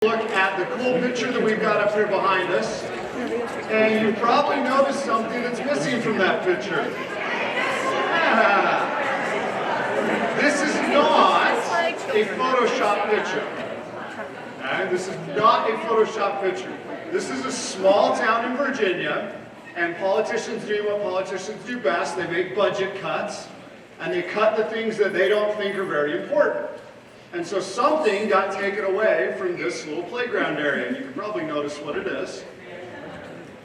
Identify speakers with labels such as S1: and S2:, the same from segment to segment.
S1: Look at the cool picture that we've got up here behind us, and you probably noticed something that's missing from that picture. This is not a Photoshop picture. Okay? This is not a Photoshop picture. This is a small town in Virginia, and politicians do what politicians do best. They make budget cuts, and they cut the things that they don't think are very important. And so something got taken away from this little playground area, and you can probably notice what it is.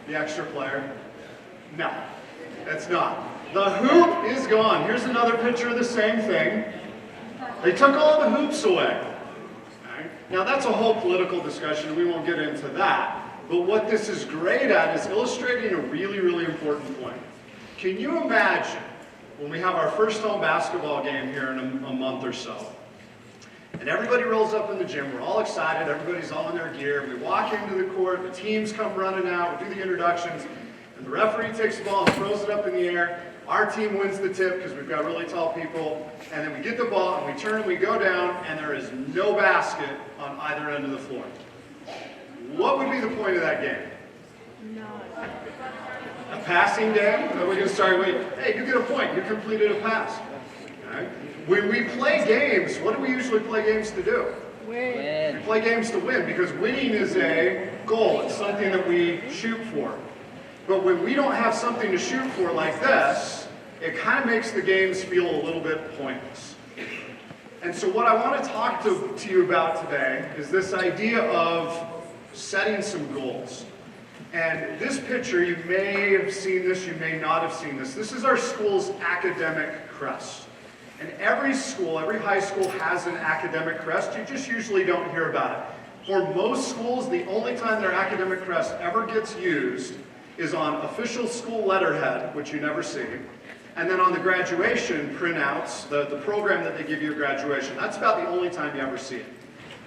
S1: The extra player. No, it's not. The hoop is gone. Here's another picture of the same thing. They took all the hoops away. Okay? Now that's a whole political discussion, we won't get into that. But what this is great at is illustrating a really, really important point. Can you imagine when we have our first home basketball game here in a month or so? And everybody rolls up in the gym, we're all excited, everybody's all in their gear, we walk into the court, the teams come running out, we do the introductions, and the referee takes the ball and throws it up in the air. Our team wins the tip because we've got really tall people, and then we get the ball and we turn and we go down, and there is no basket on either end of the floor. What would be the point of that game?
S2: No.
S1: A passing game? Are we going to start with, hey, you get a point, you completed a pass. Okay? When we play games, what do we usually play games to do?
S2: Win.
S1: We play games to win because winning is a goal. It's something that we shoot for. But when we don't have something to shoot for like this, it kind of makes the games feel a little bit pointless. And so what I want to talk to you about today is this idea of setting some goals. And this picture, you may have seen this, you may not have seen this. This is our school's Academic Crest. And every school, every high school has an Academic Crest. You just usually don't hear about it. For most schools, the only time their Academic Crest ever gets used is on official school letterhead, which you never see, and then on the graduation printouts, the program that they give you at graduation. That's about the only time you ever see it.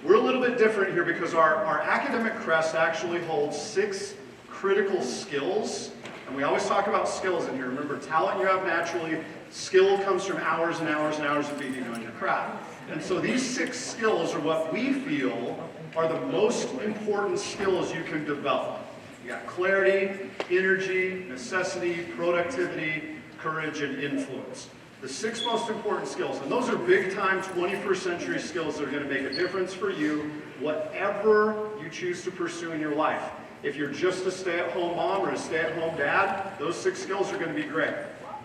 S1: We're a little bit different here because our Academic Crest actually holds 6 critical skills. And we always talk about skills in here. Remember, talent you have naturally, skill comes from hours and hours and hours of being on your craft. And so these 6 skills are what we feel are the most important skills you can develop. You got clarity, energy, necessity, productivity, courage, and influence. The 6 most important skills, and those are big-time 21st century skills that are going to make a difference for you, whatever you choose to pursue in your life. If you're just a stay-at-home mom or a stay-at-home dad, those 6 skills are going to be great.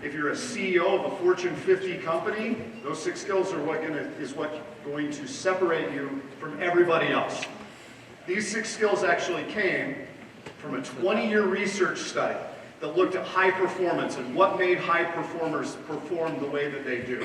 S1: If you're a CEO of a Fortune 50 company, those 6 skills are what's going to separate you from everybody else. These 6 skills actually came from a 20-year research study that looked at high performance and what made high performers perform the way that they do.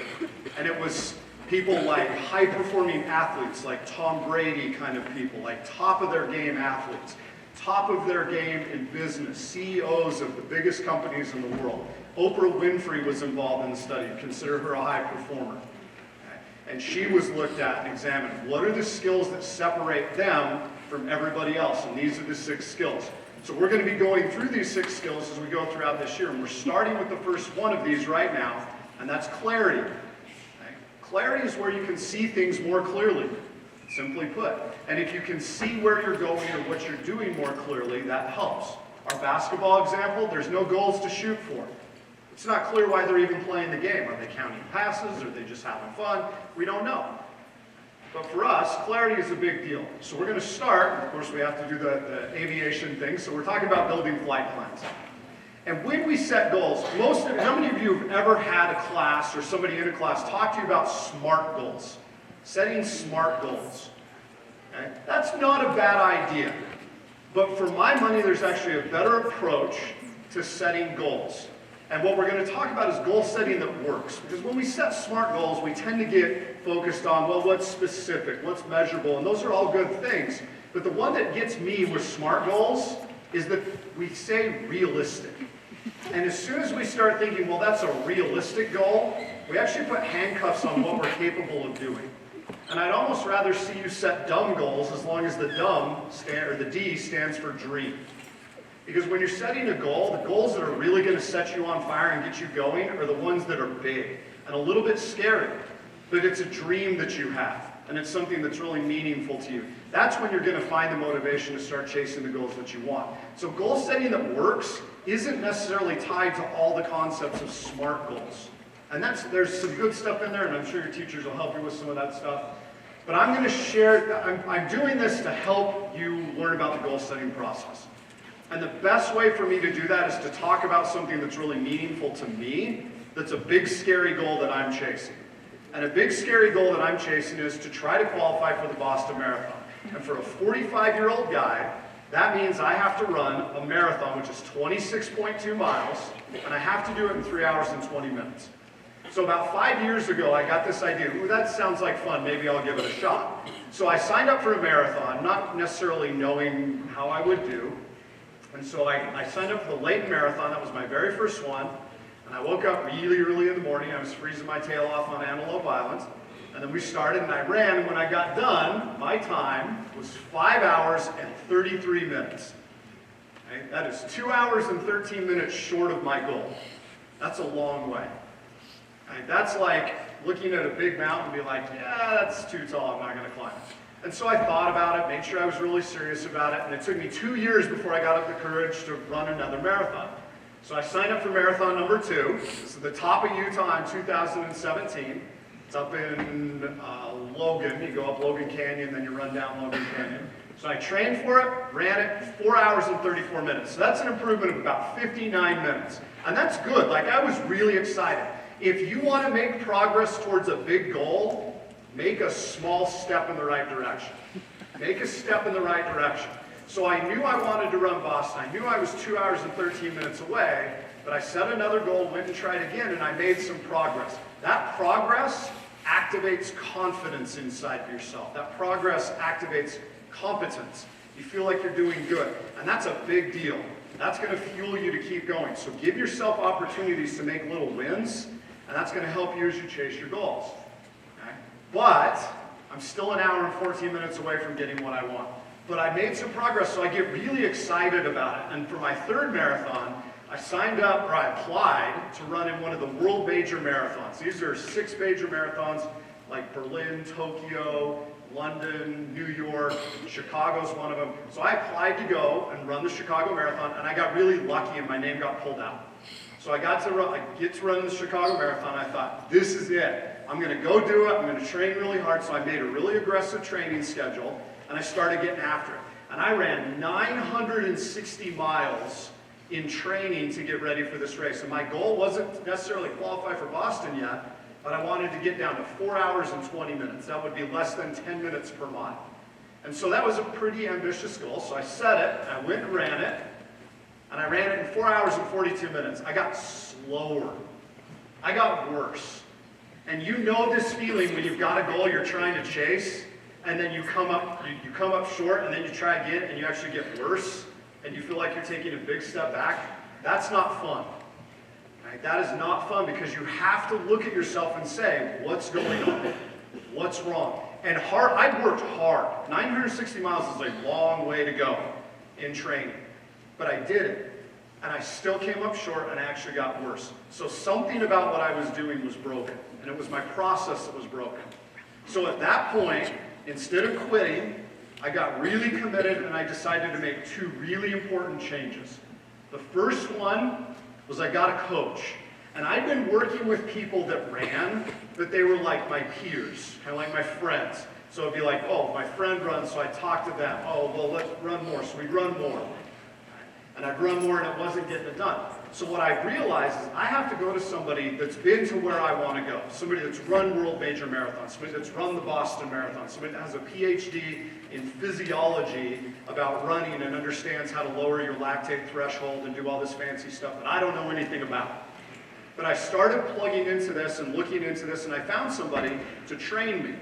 S1: And it was people like high-performing athletes, like Tom Brady kind of people, like top-of-their-game athletes, top of their game in business, CEOs of the biggest companies in the world. Oprah Winfrey was involved in the study. Consider her a high performer. Okay? And she was looked at and examined. What are the skills that separate them from everybody else? And these are the 6 skills. So we're going to be going through these 6 skills as we go throughout this year. And we're starting with the first one of these right now, and that's clarity. Okay? Clarity is where you can see things more clearly. Simply put. And if you can see where you're going or what you're doing more clearly, that helps. Our basketball example, there's no goals to shoot for. It's not clear why they're even playing the game. Are they counting passes? Are they just having fun? We don't know. But for us, clarity is a big deal. So we're going to start, of course we have to do the aviation thing, so we're talking about building flight plans. And when we set goals, how many of you have ever had a class or somebody in a class talk to you about SMART goals? Setting SMART goals. Okay? That's not a bad idea. But for my money, there's actually a better approach to setting goals. And what we're going to talk about is goal setting that works. Because when we set SMART goals, we tend to get focused on, well, what's specific, what's measurable, and those are all good things. But the one that gets me with SMART goals is that we say realistic. And as soon as we start thinking, well, that's a realistic goal, we actually put handcuffs on what we're capable of doing. And I'd almost rather see you set dumb goals as long as the the D stands for dream. Because when you're setting a goal, the goals that are really going to set you on fire and get you going are the ones that are big and a little bit scary. But it's a dream that you have. and it's something that's really meaningful to you. That's when you're going to find the motivation to start chasing the goals that you want. So goal setting that works isn't necessarily tied to all the concepts of SMART goals. And there's some good stuff in there, and I'm sure your teachers will help you with some of that stuff. But I'm going to share, I'm doing this to help you learn about the goal setting process. And the best way for me to do that is to talk about something that's really meaningful to me, that's a big, scary goal that I'm chasing. And a big, scary goal that I'm chasing is to try to qualify for the Boston Marathon. And for a 45-year-old guy, that means I have to run a marathon, which is 26.2 miles, and I have to do it in 3 hours and 20 minutes. So about 5 years ago, I got this idea, ooh, that sounds like fun, maybe I'll give it a shot. So I signed up for a marathon, not necessarily knowing how I would do. And so I signed up for the Leighton Marathon. That was my very first one. And I woke up really early in the morning. I was freezing my tail off on Antelope Island. And then we started and I ran. And when I got done, my time was 5 hours and 33 minutes. Okay? That is 2 hours and 13 minutes short of my goal. That's a long way. Okay? That's like looking at a big mountain and be like, yeah, that's too tall. I'm not going to climb it. And so I thought about it, made sure I was really serious about it, and it took me 2 years before I got up the courage to run another marathon. So I signed up for marathon number 2. This is the top of Utah in 2017. It's up in Logan. You go up Logan Canyon, then you run down Logan Canyon. So I trained for it, ran it 4 hours and 34 minutes. So that's an improvement of about 59 minutes. And that's good. Like, I was really excited. If you want to make progress towards a big goal, make a small step in the right direction. Make a step in the right direction. So I knew I wanted to run Boston. I knew I was 2 hours and 13 minutes away, but I set another goal, went and tried again, and I made some progress. That progress activates confidence inside of yourself. That progress activates competence. You feel like you're doing good, and that's a big deal. That's going to fuel you to keep going. So give yourself opportunities to make little wins, and that's going to help you as you chase your goals. But I'm still an hour and 14 minutes away from getting what I want. But I made some progress, so I get really excited about it. And for my third marathon, I signed up, or I applied to run in one of the world major marathons. These are 6 major marathons, like Berlin, Tokyo, London, New York, Chicago's one of them. So I applied to go and run the Chicago Marathon, and I got really lucky and my name got pulled out. So I get to run the Chicago Marathon. I thought, this is it. I'm going to go do it. I'm going to train really hard. So I made a really aggressive training schedule, and I started getting after it. And I ran 960 miles in training to get ready for this race. And my goal wasn't necessarily qualify for Boston yet, but I wanted to get down to 4 hours and 20 minutes. That would be less than 10 minutes per mile. And so that was a pretty ambitious goal. So I set it, and I went and ran it. And I ran it in 4 hours and 42 minutes. I got slower. I got worse. And you know this feeling when you've got a goal you're trying to chase, and then you come up short, and then you try again, and you actually get worse, and you feel like you're taking a big step back. That's not fun. Right? That is not fun, because you have to look at yourself and say, what's going on? What's wrong? And I've worked hard. 960 miles is a long way to go in training. But I did it, and I still came up short, and I actually got worse. So something about what I was doing was broken, and it was my process that was broken. So at that point, instead of quitting, I got really committed, and I decided to make 2 really important changes. The first one was I got a coach. And I'd been working with people that ran, but they were like my peers, kind of like my friends. So it'd be like, oh, my friend runs, so I talk to them. Oh, well, let's run more. So we'd run more. And I'd run more, and it wasn't getting it done. So what I realized is I have to go to somebody that's been to where I want to go. Somebody that's run world major marathons. Somebody that's run the Boston Marathon. Somebody that has a PhD in physiology about running and understands how to lower your lactate threshold and do all this fancy stuff that I don't know anything about. But I started plugging into this and looking into this, and I found somebody to train me.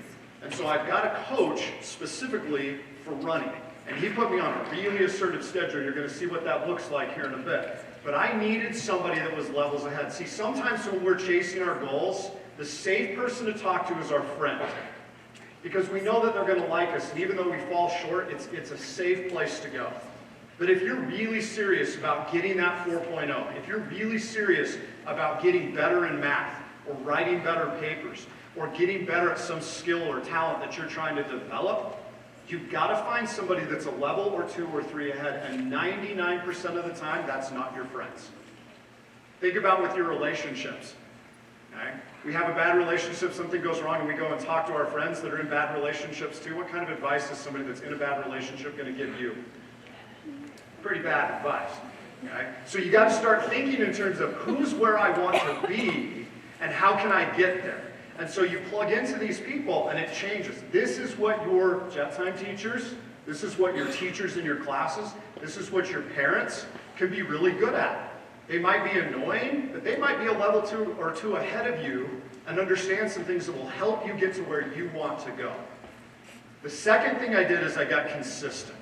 S1: And so I've got a coach specifically for running. And he put me on a really assertive schedule. You're going to see what that looks like here in a bit. But I needed somebody that was levels ahead. See, sometimes when we're chasing our goals, the safe person to talk to is our friend. Because we know that they're going to like us, and even though we fall short, it's a safe place to go. But if you're really serious about getting that 4.0, if you're really serious about getting better in math or writing better papers, or getting better at some skill or talent that you're trying to develop, you've got to find somebody that's a level or 2 or 3 ahead, and 99% of the time, that's not your friends. Think about with your relationships. Okay? We have a bad relationship, something goes wrong, and we go and talk to our friends that are in bad relationships too. What kind of advice is somebody that's in a bad relationship going to give you? Pretty bad advice. Okay? So you got to start thinking in terms of who's where I want to be and how can I get there. And so you plug into these people and it changes. This is what your jet time teachers, this is what your teachers in your classes, this is what your parents can be really good at. They might be annoying, but they might be a level 2 or 2 ahead of you and understand some things that will help you get to where you want to go. The second thing I did is I got consistent.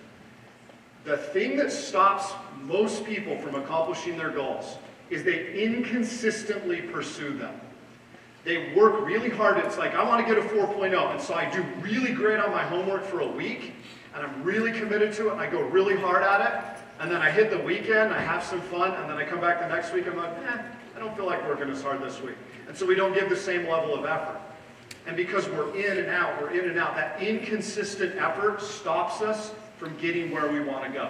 S1: The thing that stops most people from accomplishing their goals is they inconsistently pursue them. They work really hard. It's like, I want to get a 4.0, and so I do really great on my homework for a week, and I'm really committed to it, and I go really hard at it, and then I hit the weekend, I have some fun, and then I come back the next week, I'm like, I don't feel like working as hard this week. And so we don't give the same level of effort. And because we're in and out, that inconsistent effort stops us from getting where we want to go.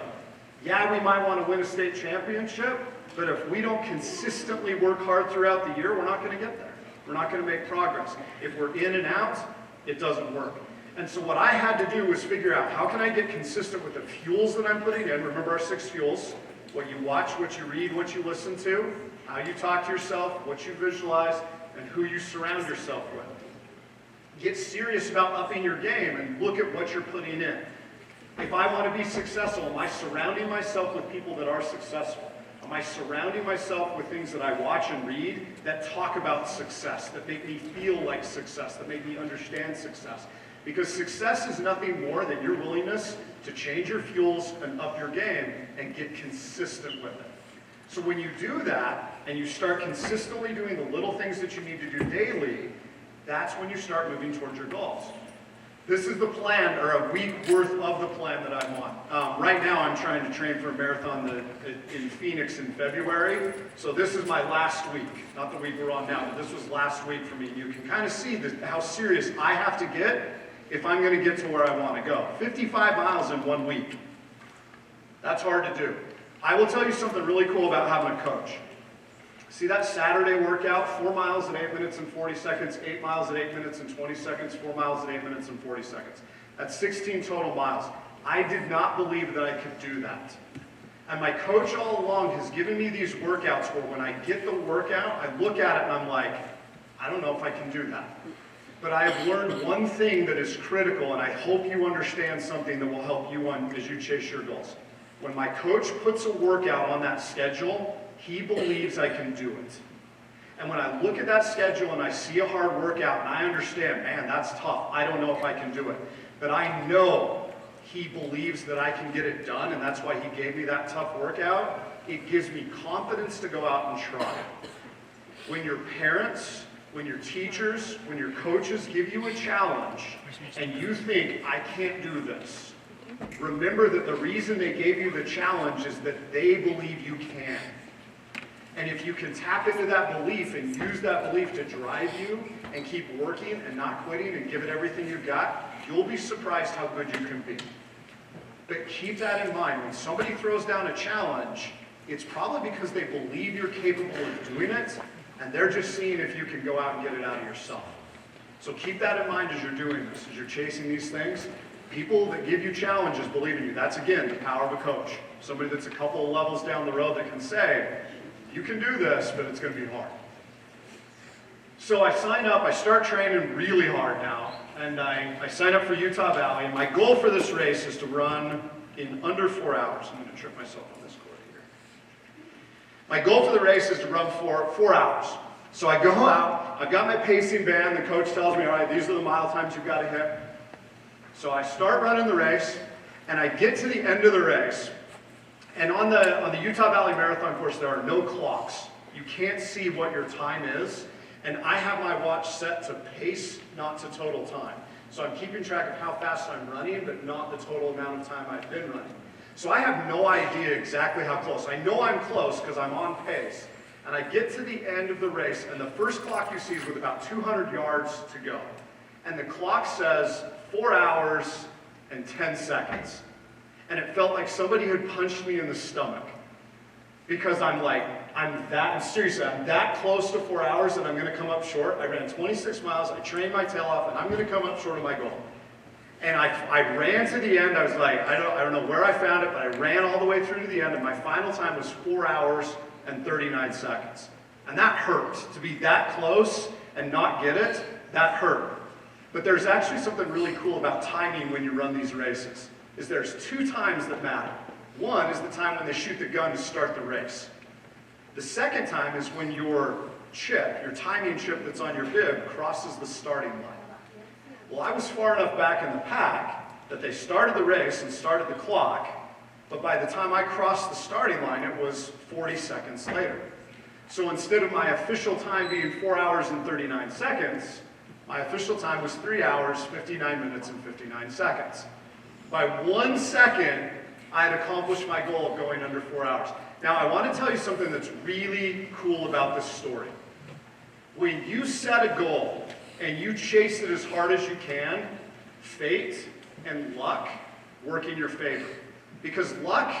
S1: Yeah, we might want to win a state championship, but if we don't consistently work hard throughout the year, we're not going to get there. We're not going to make progress. If we're in and out, it doesn't work. And so what I had to do was figure out, how can I get consistent with the fuels that I'm putting in? Remember our 6 fuels: what you watch, what you read, what you listen to, how you talk to yourself, what you visualize, and who you surround yourself with. Get serious about upping your game and look at what you're putting in. If I want to be successful, am I surrounding myself with people that are successful? Am I surrounding myself with things that I watch and read that talk about success, that make me feel like success, that make me understand success? Because success is nothing more than your willingness to change your fuels and up your game and get consistent with it. So when you do that and you start consistently doing the little things that you need to do daily, that's when you start moving towards your goals. This is the plan, or a week worth of the plan that I'm on. Right now I'm trying to train for a marathon in Phoenix in February. So this is my last week. Not the week we're on now, but this was last week for me. You can kind of see how serious I have to get if I'm going to get to where I want to go. 55 miles in 1 week. That's hard to do. I will tell you something really cool about having a coach. See that Saturday workout, 4 miles in 8 minutes and 40 seconds, 8 miles in 8 minutes and 20 seconds, 4 miles in 8 minutes and 40 seconds. That's 16 total miles. I did not believe that I could do that. And my coach all along has given me these workouts where when I get the workout, I look at it and I'm like, I don't know if I can do that. But I have learned one thing that is critical, and I hope you understand something that will help you as you chase your goals. When my coach puts a workout on that schedule, he believes I can do it. And when I look at that schedule and I see a hard workout and I understand, man, that's tough. I don't know if I can do it. But I know he believes that I can get it done, and that's why he gave me that tough workout. It gives me confidence to go out and try. When your parents, when your teachers, when your coaches give you a challenge and you think, I can't do this, remember that the reason they gave you the challenge is that they believe you can. And if you can tap into that belief and use that belief to drive you and keep working and not quitting and give it everything you've got, you'll be surprised how good you can be. But keep that in mind. When somebody throws down a challenge, it's probably because they believe you're capable of doing it, and they're just seeing if you can go out and get it out of yourself. So keep that in mind as you're doing this, as you're chasing these things. People that give you challenges believe in you. That's, again, the power of a coach. Somebody that's a couple of levels down the road that can say, you can do this, but it's going to be hard. So I sign up. I start training really hard now, and I sign up for Utah Valley. And my goal for this race is to run in under 4 hours. I'm going to trip myself on this court here. My goal for the race is to run for 4 hours. So I go out. I've got my pacing band. The coach tells me, all right, these are the mile times you've got to hit. So I start running the race, and I get to the end of the race. And on the Utah Valley Marathon course, there are no clocks. You can't see what your time is. And I have my watch set to pace, not to total time. So I'm keeping track of how fast I'm running, but not the total amount of time I've been running. So I have no idea exactly how close. I know I'm close because I'm on pace. And I get to the end of the race, and the first clock you see is with about 200 yards to go. And the clock says 4 hours and 10 seconds. And it felt like somebody had punched me in the stomach. Because I'm that close to 4 hours and I'm going to come up short. I ran 26 miles, I trained my tail off, and I'm going to come up short of my goal. And I ran to the end. I was like, I don't know where I found it, but I ran all the way through to the end, and my final time was 4 hours and 39 seconds. And that hurt. To be that close and not get it, that hurt. But there's actually something really cool about timing when you run these races, is there's 2 times that matter. One is the time when they shoot the gun to start the race. The second time is when your chip, your timing chip that's on your bib, crosses the starting line. Well, I was far enough back in the pack that they started the race and started the clock, but by the time I crossed the starting line, it was 40 seconds later. So instead of my official time being 4 hours and 39 seconds, my official time was 3 hours, 59 minutes, and 59 seconds. By 1 second, I had accomplished my goal of going under 4 hours. Now, I want to tell you something that's really cool about this story. When you set a goal and you chase it as hard as you can, fate and luck work in your favor. Because luck,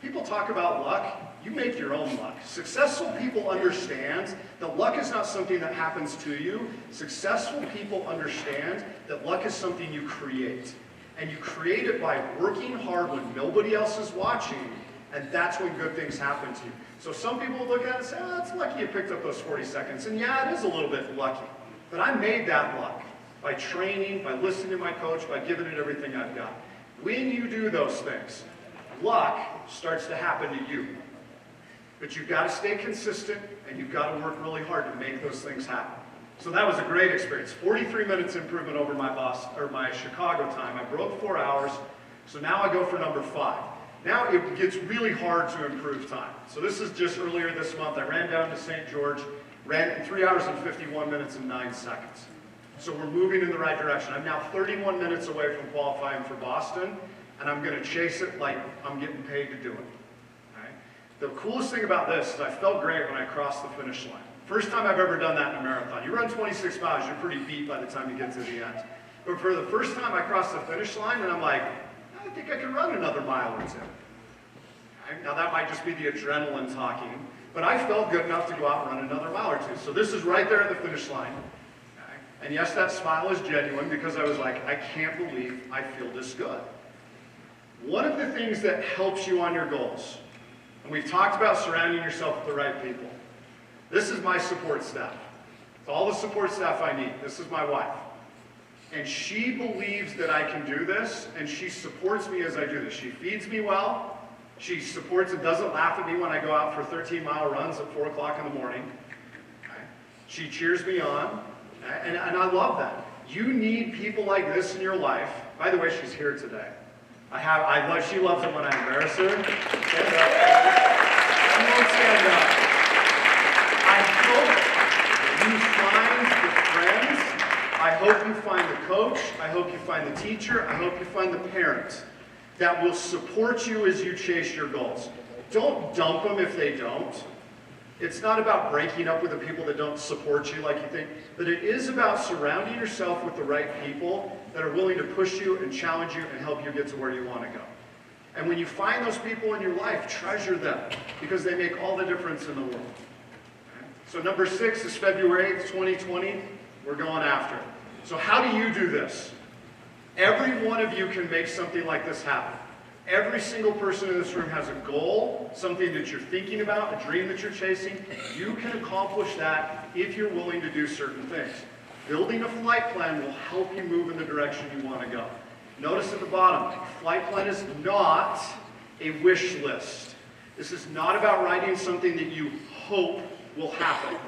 S1: people talk about luck, you make your own luck. Successful people understand that luck is not something that happens to you. Successful people understand that luck is something you create. And you create it by working hard when nobody else is watching, and that's when good things happen to you. So some people look at it and say, oh, it's lucky you picked up those 40 seconds. And yeah, it is a little bit lucky. But I made that luck by training, by listening to my coach, by giving it everything I've got. When you do those things, luck starts to happen to you. But you've got to stay consistent, and you've got to work really hard to make those things happen. So that was a great experience. 43 minutes improvement over my Chicago time. I broke 4 hours, so now I go for number 5. Now it gets really hard to improve time. So this is just earlier this month. I ran down to St. George, ran in 3 hours and 51 minutes and 9 seconds. So we're moving in the right direction. I'm now 31 minutes away from qualifying for Boston, and I'm going to chase it like I'm getting paid to do it. Okay? The coolest thing about this is I felt great when I crossed the finish line. First time I've ever done that in a marathon. You run 26 miles, you're pretty beat by the time you get to the end. But for the first time I crossed the finish line, and I'm like, I think I can run another mile or 2. Okay? Now that might just be the adrenaline talking, but I felt good enough to go out and run another mile or 2. So this is right there at the finish line. Okay? And yes, that smile is genuine because I was like, I can't believe I feel this good. One of the things that helps you on your goals, and we've talked about surrounding yourself with the right people. This is my support staff. It's all the support staff I need. This is my wife. And she believes that I can do this, and she supports me as I do this. She feeds me well. She supports and doesn't laugh at me when I go out for 13-mile runs at 4 o'clock in the morning. Okay? She cheers me on, and I love that. You need people like this in your life. By the way, she's here today. She loves it when I embarrass her. Stand up. She won't stand up. I hope you find the coach, I hope you find the teacher, I hope you find the parent that will support you as you chase your goals. Don't dump them if they don't. It's not about breaking up with the people that don't support you like you think, but it is about surrounding yourself with the right people that are willing to push you and challenge you and help you get to where you want to go. And when you find those people in your life, treasure them because they make all the difference in the world. So number 6 is February 8th, 2020. We're going after it. So how do you do this? Every one of you can make something like this happen. Every single person in this room has a goal, something that you're thinking about, a dream that you're chasing. You can accomplish that if you're willing to do certain things. Building a flight plan will help you move in the direction you want to go. Notice at the bottom, flight plan is not a wish list. This is not about writing something that you hope will happen.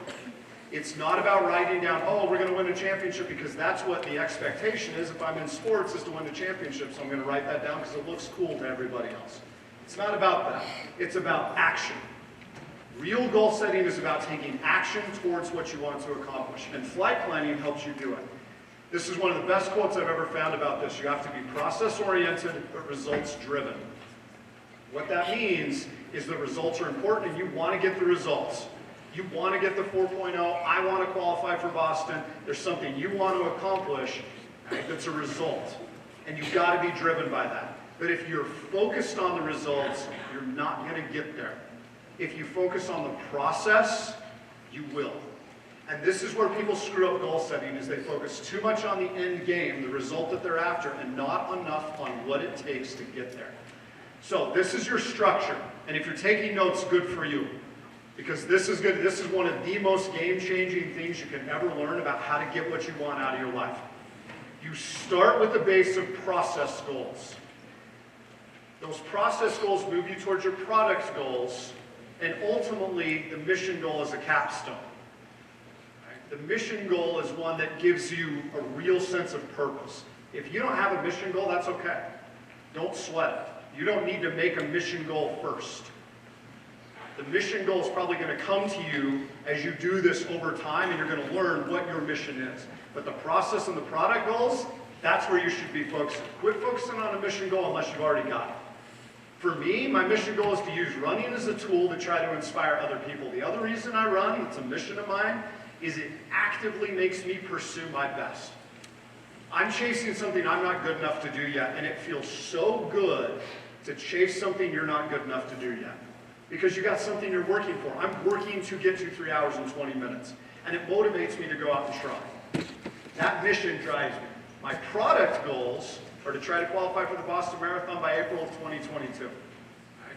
S1: It's not about writing down, oh, we're going to win a championship, because that's what the expectation is if I'm in sports, is to win a championship, so I'm going to write that down because it looks cool to everybody else. It's not about that. It's about action. Real goal setting is about taking action towards what you want to accomplish, and flight planning helps you do it. This is one of the best quotes I've ever found about this. You have to be process-oriented but results-driven. What that means is the results are important and you want to get the results. You want to get the 4.0, I want to qualify for Boston, there's something you want to accomplish, right, that's a result. And you've got to be driven by that. But if you're focused on the results, you're not going to get there. If you focus on the process, you will. And this is where people screw up goal setting, is they focus too much on the end game, the result that they're after, and not enough on what it takes to get there. So this is your structure. And if you're taking notes, good for you. Because this is good. This is one of the most game-changing things you can ever learn about how to get what you want out of your life. You start with the base of process goals. Those process goals move you towards your product goals, and ultimately the mission goal is a capstone. Right? The mission goal is one that gives you a real sense of purpose. If you don't have a mission goal, that's okay. Don't sweat it. You don't need to make a mission goal first. The mission goal is probably going to come to you as you do this over time, and you're going to learn what your mission is. But the process and the product goals, that's where you should be focusing. Quit focusing on a mission goal unless you've already got it. For me, my mission goal is to use running as a tool to try to inspire other people. The other reason I run, it's a mission of mine, is it actively makes me pursue my best. I'm chasing something I'm not good enough to do yet, and it feels so good to chase something you're not good enough to do yet. Because you got something you're working for. I'm working to get to 3 hours and 20 minutes. And it motivates me to go out and try. That mission drives me. My product goals are to try to qualify for the Boston Marathon by April of 2022. Right,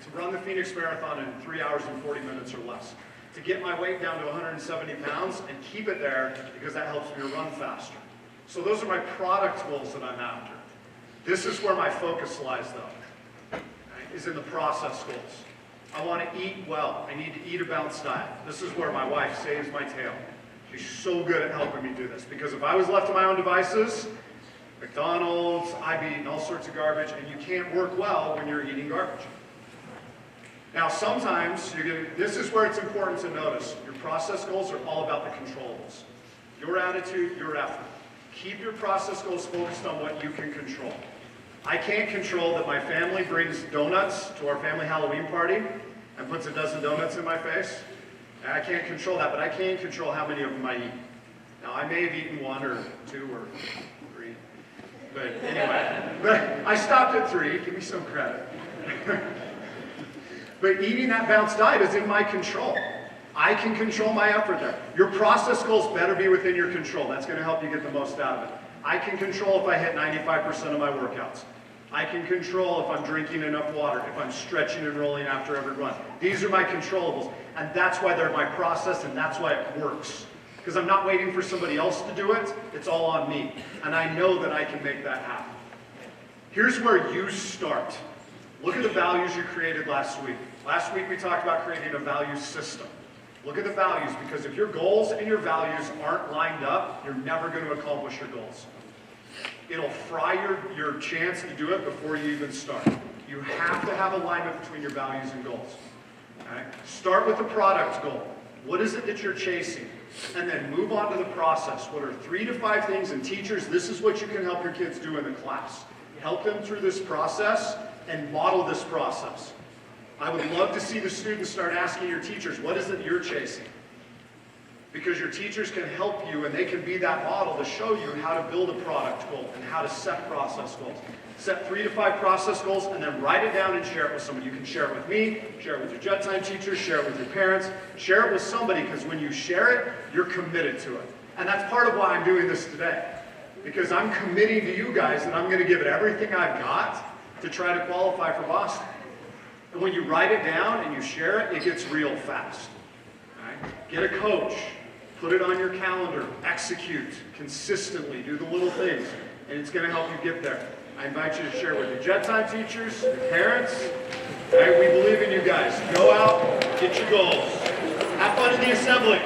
S1: to run the Phoenix Marathon in 3 hours and 40 minutes or less. To get my weight down to 170 pounds and keep it there because that helps me to run faster. So those are my product goals that I'm after. This is where my focus lies though, right, is in the process goals. I want to eat well. I need to eat a balanced diet. This is where my wife saves my tail. She's so good at helping me do this. Because if I was left to my own devices, McDonald's, I'd be eating all sorts of garbage, and you can't work well when you're eating garbage. Now sometimes, this is where it's important to notice, your process goals are all about the controllables. Your attitude, your effort. Keep your process goals focused on what you can control. I can't control that my family brings donuts to our family Halloween party and puts a dozen donuts in my face. I can't control that, but I can control how many of them I eat. Now, I may have eaten 1 or 2 or 3, but anyway. But I stopped at 3. Give me some credit. But eating that balanced diet is in my control. I can control my effort there. Your process goals better be within your control. That's going to help you get the most out of it. I can control if I hit 95% of my workouts. I can control if I'm drinking enough water, if I'm stretching and rolling after every run. These are my controllables, and that's why they're my process, and that's why it works. Because I'm not waiting for somebody else to do it, it's all on me. And I know that I can make that happen. Here's where you start. Look at the values you created last week. Last week we talked about creating a value system. Look at the values, because if your goals and your values aren't lined up, you're never going to accomplish your goals. It'll fry your chance to do it before you even start. You have to have alignment between your values and goals. Okay? Start with the product goal. What is it that you're chasing? And then move on to the process. What are 3 to 5 things? And teachers, this is what you can help your kids do in the class. Help them through this process and model this process. I would love to see the students start asking your teachers, what is it you're chasing? Because your teachers can help you, and they can be that model to show you how to build a product goal and how to set process goals. Set 3 to 5 process goals and then write it down and share it with someone. You can share it with me, share it with your jet time teachers, share it with your parents, share it with somebody, because when you share it, you're committed to it. And that's part of why I'm doing this today. Because I'm committing to you guys that I'm going to give it everything I've got to try to qualify for Boston. And when you write it down and you share it, it gets real fast. Right? Get a coach. Put it on your calendar. Execute consistently. Do the little things. And it's going to help you get there. I invite you to share with your jet time teachers, your parents. Right? We believe in you guys. Go out, get your goals. Have fun in the assembly.